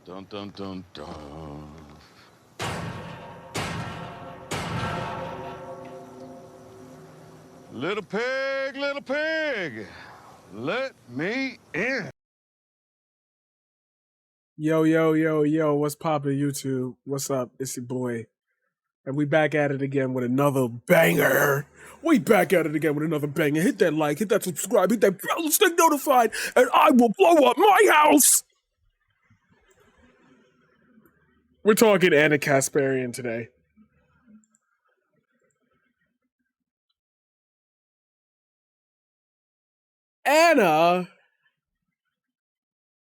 Dun dun dun dun. Little pig, let me in. Yo, yo, yo, yo, what's poppin', YouTube? What's up? It's your boy. And we back at it again with another banger. We back at it again with another banger. Hit that like, hit that subscribe, hit that bell, stay notified, and I will blow up my house. We're talking Anna Kasparian today. Anna,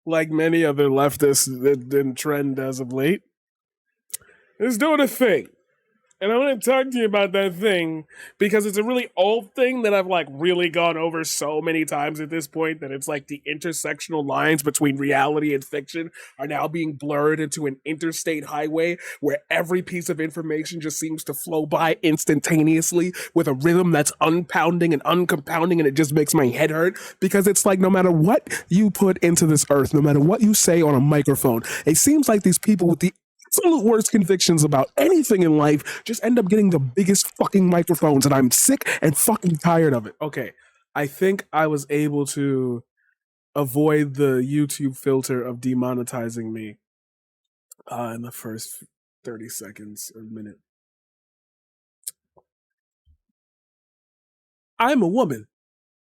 like many other leftists that didn't trend as of late, is doing a thing. And I want to talk to you about that thing because it's a really old thing that I've really gone over so many times at this point that it's like the intersectional lines between reality and fiction are now being blurred into an interstate highway where every piece of information just seems to flow by instantaneously with a rhythm that's unpounding and uncompounding, and it just makes my head hurt because it's like no matter what you put into this earth, no matter what you say on a microphone, it seems like these people with the absolute worst convictions about anything in life just end up getting the biggest fucking microphones, and I'm sick and fucking tired of it. Okay, I think I was able to avoid the YouTube filter of demonetizing me in the first 30 seconds or minute. I'm a woman.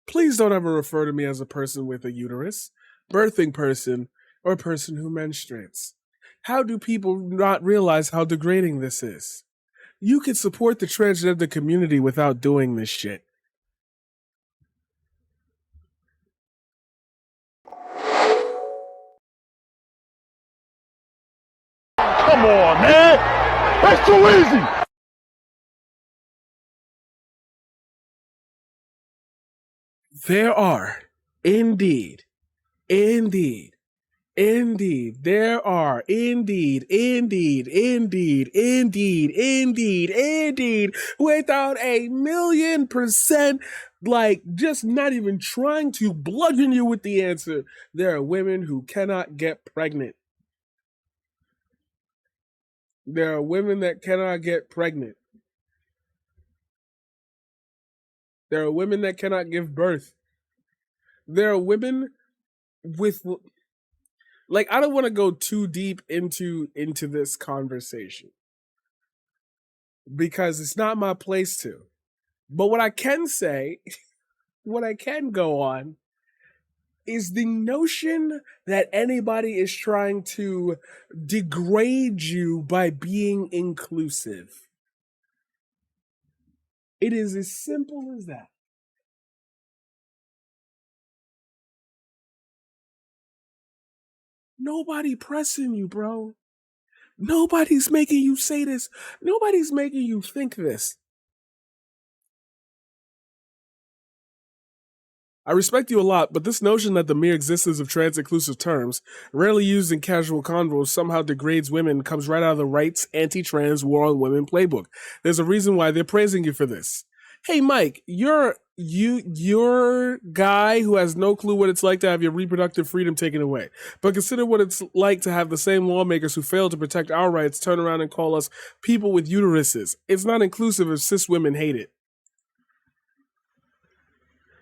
Please don't ever refer to me as a person with a uterus, birthing person, or person who menstruates. How do people not realize how degrading this is? You could support the transgender community without doing this shit. Come on, man. That's too easy. There are, indeed, indeed, indeed, there are, indeed, without a million%, like just not even trying to bludgeon you with the answer, there are women who cannot get pregnant. There are women that cannot get pregnant. There are women that cannot give birth. There are women with I don't want to go too deep into this conversation because it's not my place to. But what I can say, what I can go on is the notion that anybody is trying to degrade you by being inclusive. It is as simple as that. Nobody pressing you, bro. Nobody's making you say this. Nobody's making you think this. I respect you a lot, but this notion that the mere existence of trans-inclusive terms, rarely used in casual convos, somehow degrades women comes right out of the right's anti-trans war on women playbook. There's a reason why they're praising you for this. Hey, Mike, you're guy who has no clue what it's like to have your reproductive freedom taken away. But consider what it's like to have the same lawmakers who fail to protect our rights turn around and call us people with uteruses. It's not inclusive if cis women hate it.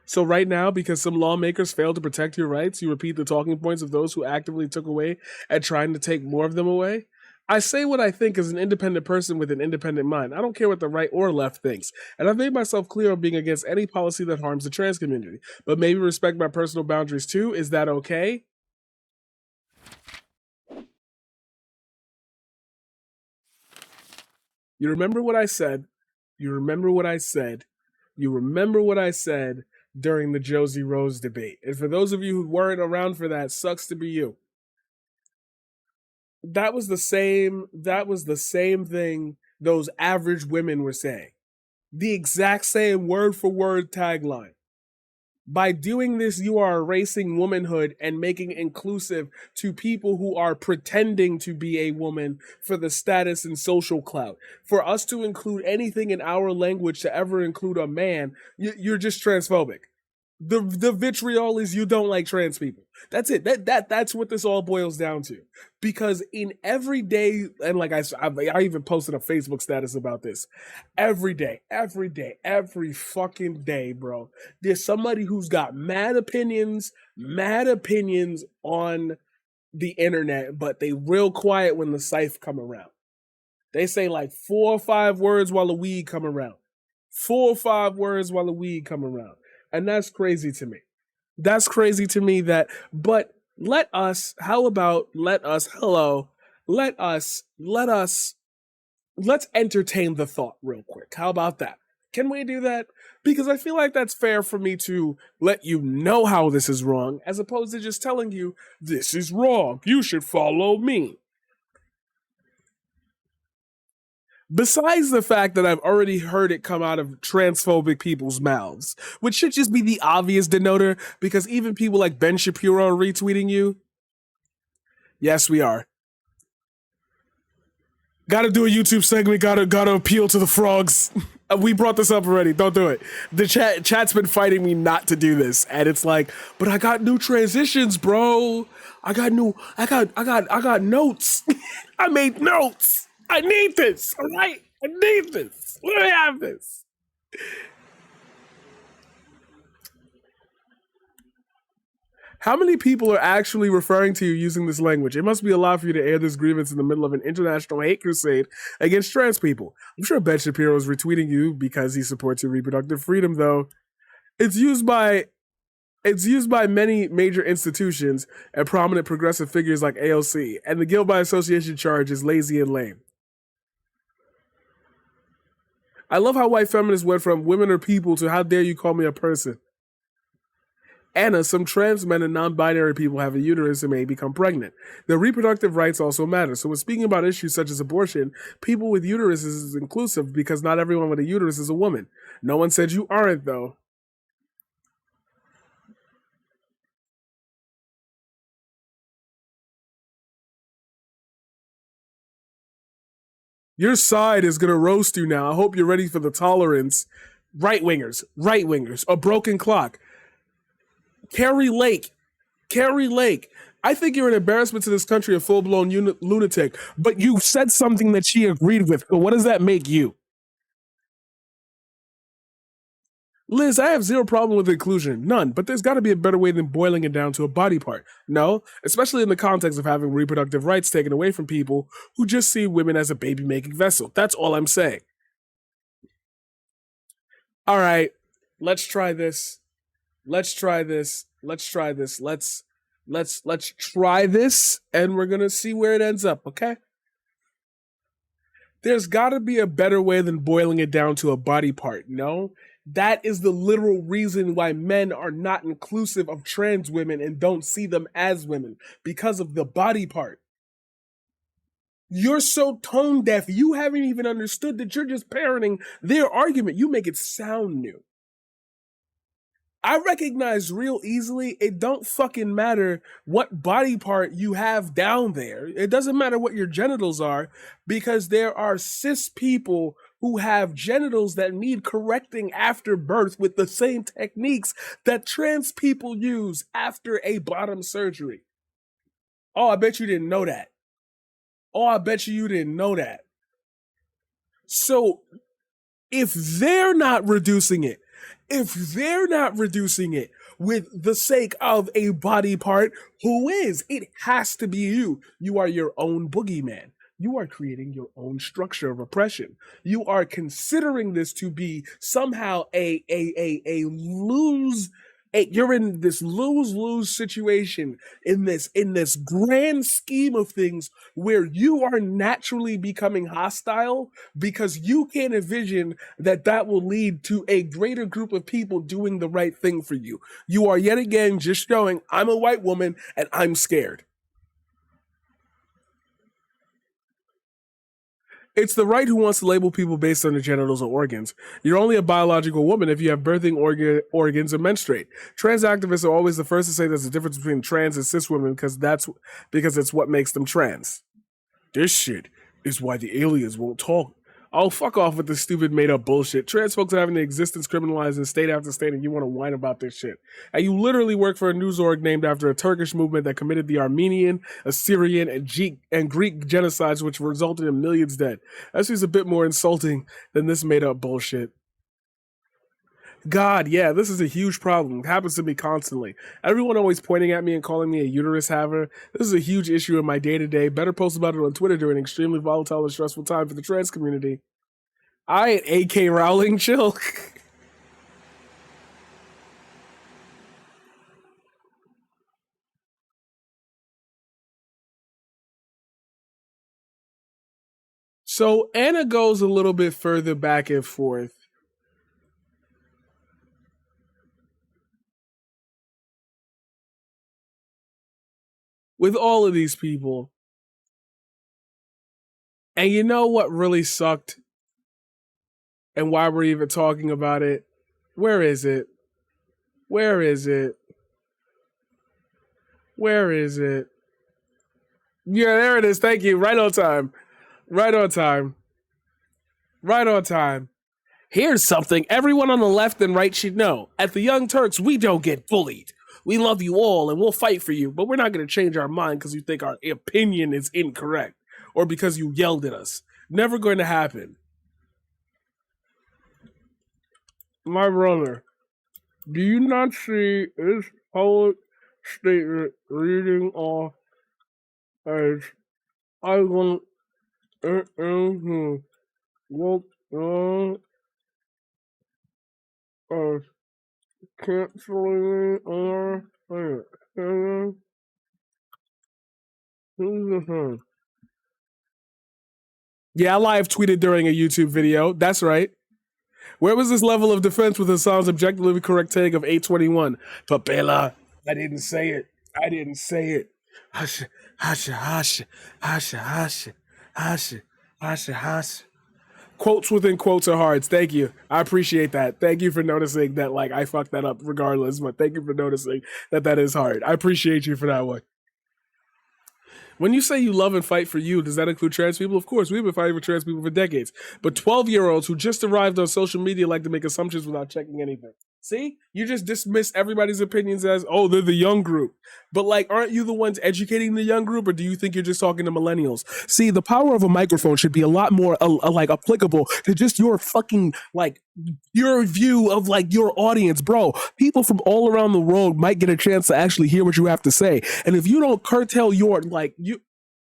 So right now, because some lawmakers failed to protect your rights, you repeat the talking points of those who actively took away and trying to take more of them away? I say what I think as an independent person with an independent mind. I don't care what the right or left thinks. And I've made myself clear on being against any policy that harms the trans community. But maybe respect my personal boundaries too. Is that okay? You remember what I said. You remember what I said. You remember what I said during the Josie Rose debate. And for those of you who weren't around for that, sucks to be you. That was the same thing those average women were saying. The exact same word for word tagline. By doing this, you are erasing womanhood and making inclusive to people who are pretending to be a woman for the status and social clout. For us to include anything in our language to ever include a man, you're just transphobic. The vitriol is you don't like trans people. That's it. That's what this all boils down to. Because in every day, and like I even posted a Facebook status about this. Every day, every fucking day, bro. There's somebody who's got mad opinions on the internet, but they real quiet when the scythe come around. They say like 4 or 5 words while the weed come around. 4 or 5 words while the weed come around. And that's crazy to me. That's crazy to me but let's entertain the thought real quick. How about that? Can we do that? Because I feel like that's fair for me to let you know how this is wrong, as opposed to just telling you, this is wrong, you should follow me. Besides the fact that I've already heard it come out of transphobic people's mouths, which should just be the obvious denoter, because even people like Ben Shapiro are retweeting you. Yes, we are. Gotta do a YouTube segment, gotta appeal to the frogs. We brought this up already, don't do it. The chat's been fighting me not to do this, and it's like, but I got new transitions, bro. I got notes. I made notes. I need this, all right? I need this. Let me have this. How many people are actually referring to you using this language? It must be a lot for you to air this grievance in the middle of an international hate crusade against trans people. I'm sure Ben Shapiro is retweeting you because he supports your reproductive freedom, though. It's used by many major institutions and prominent progressive figures like AOC, and the guilt by association charge is lazy and lame. I love how white feminists went from women are people to how dare you call me a person. Anna, some trans men and non-binary people have a uterus and may become pregnant. Their reproductive rights also matter. So when speaking about issues such as abortion, people with uteruses is inclusive because not everyone with a uterus is a woman. No one said you aren't, though. Your side is going to roast you now. I hope you're ready for the tolerance. Right-wingers, a broken clock. Carrie Lake. I think you're an embarrassment to this country, a full-blown lunatic, but you said something that she agreed with. So what does that make you? Liz, I have zero problem with inclusion. None. But there's got to be a better way than boiling it down to a body part. No, especially in the context of having reproductive rights taken away from people who just see women as a baby-making vessel. That's all I'm saying. All right, let's try this. Let's try this, and we're going to see where it ends up, okay? There's got to be a better way than boiling it down to a body part, no? That is the literal reason why men are not inclusive of trans women and don't see them as women, because of the body part. You're so tone deaf, you haven't even understood that you're just parroting their argument. You make it sound new. I recognize real easily, it don't fucking matter what body part you have down there. It doesn't matter what your genitals are, because there are cis people who have genitals that need correcting after birth with the same techniques that trans people use after a bottom surgery. Oh, I bet you didn't know that. So, if they're not reducing it with the sake of a body part, who is? It has to be you. You are your own boogeyman. You are creating your own structure of oppression. You are considering this to be somehow a lose. You're in this lose-lose situation in this grand scheme of things where you are naturally becoming hostile because you can't envision that will lead to a greater group of people doing the right thing for you. You are yet again just showing, I'm a white woman and I'm scared. It's the right who wants to label people based on their genitals or organs. You're only a biological woman if you have birthing organs or menstruate. Trans activists are always the first to say there's a difference between trans and cis women because it's what makes them trans. This shit is why the aliens won't talk. Oh, fuck off with this stupid made up bullshit. Trans folks are having their existence criminalized in state after state, and you want to whine about this shit. And you literally work for a news org named after a Turkish movement that committed the Armenian, Assyrian, and Greek genocides, which resulted in millions dead. That's just a bit more insulting than this made up bullshit. God, yeah, this is a huge problem. It happens to me constantly. Everyone always pointing at me and calling me a uterus haver. This is a huge issue in my day-to-day. Better post about it on Twitter during an extremely volatile and stressful time for the trans community. I ain't A.K. Rowling, chill. So Anna goes a little bit further back and forth. With all of these people. And you know what really sucked? And why we're even talking about it? Where is it? Where is it? Where is it? Yeah, there it is. Thank you. Right on time. Right on time. Right on time. Here's something everyone on the left and right should know. At the Young Turks, we don't get bullied. We love you all and we'll fight for you, but we're not going to change our mind because you think our opinion is incorrect or because you yelled at us. Never going to happen. My brother, do you not see this whole statement reading off as I want walk on as canceling our yeah, I live tweeted during a YouTube video. That's right. Where was this level of defense with Hassan's objectively correct take of 821? Papela, I didn't say it. I didn't say it. Hush, hush, hush, hush, hush, hush, hush, hush. Quotes within quotes are hard. Thank you. I appreciate that. Thank you for noticing that, like, I fucked that up regardless, but thank you for noticing that that is hard. I appreciate you for that one. When you say you love and fight for you, does that include trans people? Of course, we've been fighting for trans people for decades. But 12-year-olds who just arrived on social media like to make assumptions without checking anything. See? You just dismiss everybody's opinions as, oh, they're the young group. But, like, aren't you the ones educating the young group, or do you think you're just talking to millennials? See, the power of a microphone should be a lot more, like, applicable to just your fucking, like, your view of, like, your audience. Bro, people from all around the world might get a chance to actually hear what you have to say. And if you don't curtail your,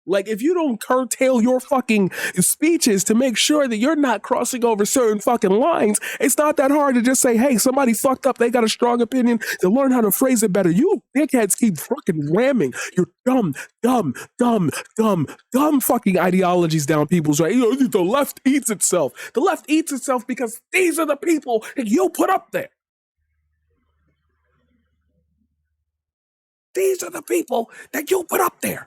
if you don't curtail your fucking speeches to make sure that you're not crossing over certain fucking lines, it's not that hard to just say, hey, somebody fucked up, they got a strong opinion, to learn how to phrase it better. You dickheads keep fucking ramming your dumb fucking ideologies down people's right. You know, the left eats itself. The left eats itself because these are the people that you put up there. These are the people that you put up there.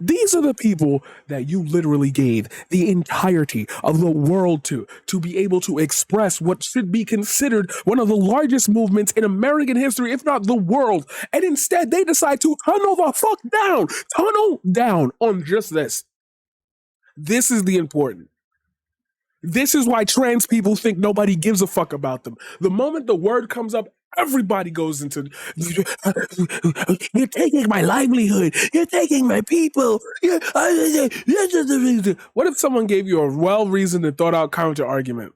These are the people that you literally gave the entirety of the world to be able to express what should be considered one of the largest movements in American history, if not the world. And instead, they decide to tunnel down on just this. This is the important. This is why trans people think nobody gives a fuck about them. The moment the word comes up, everybody goes into, you're taking my livelihood. You're taking my people. What if someone gave you a well-reasoned and thought-out counter-argument?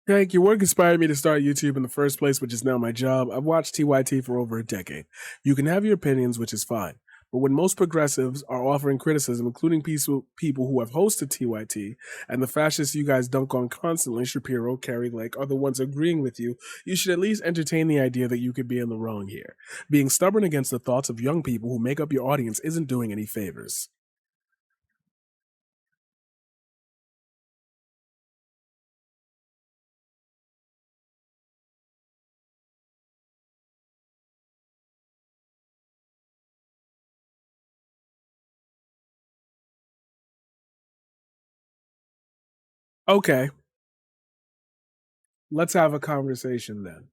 Hank, your work inspired me to start YouTube in the first place, which is now my job. I've watched TYT for over a decade. You can have your opinions, which is fine. But when most progressives are offering criticism, including people who have hosted TYT, and the fascists you guys dunk on constantly, Shapiro, Carrie Lake, are the ones agreeing with you, you should at least entertain the idea that you could be in the wrong here. Being stubborn against the thoughts of young people who make up your audience isn't doing any favors. Okay. Let's have a conversation then.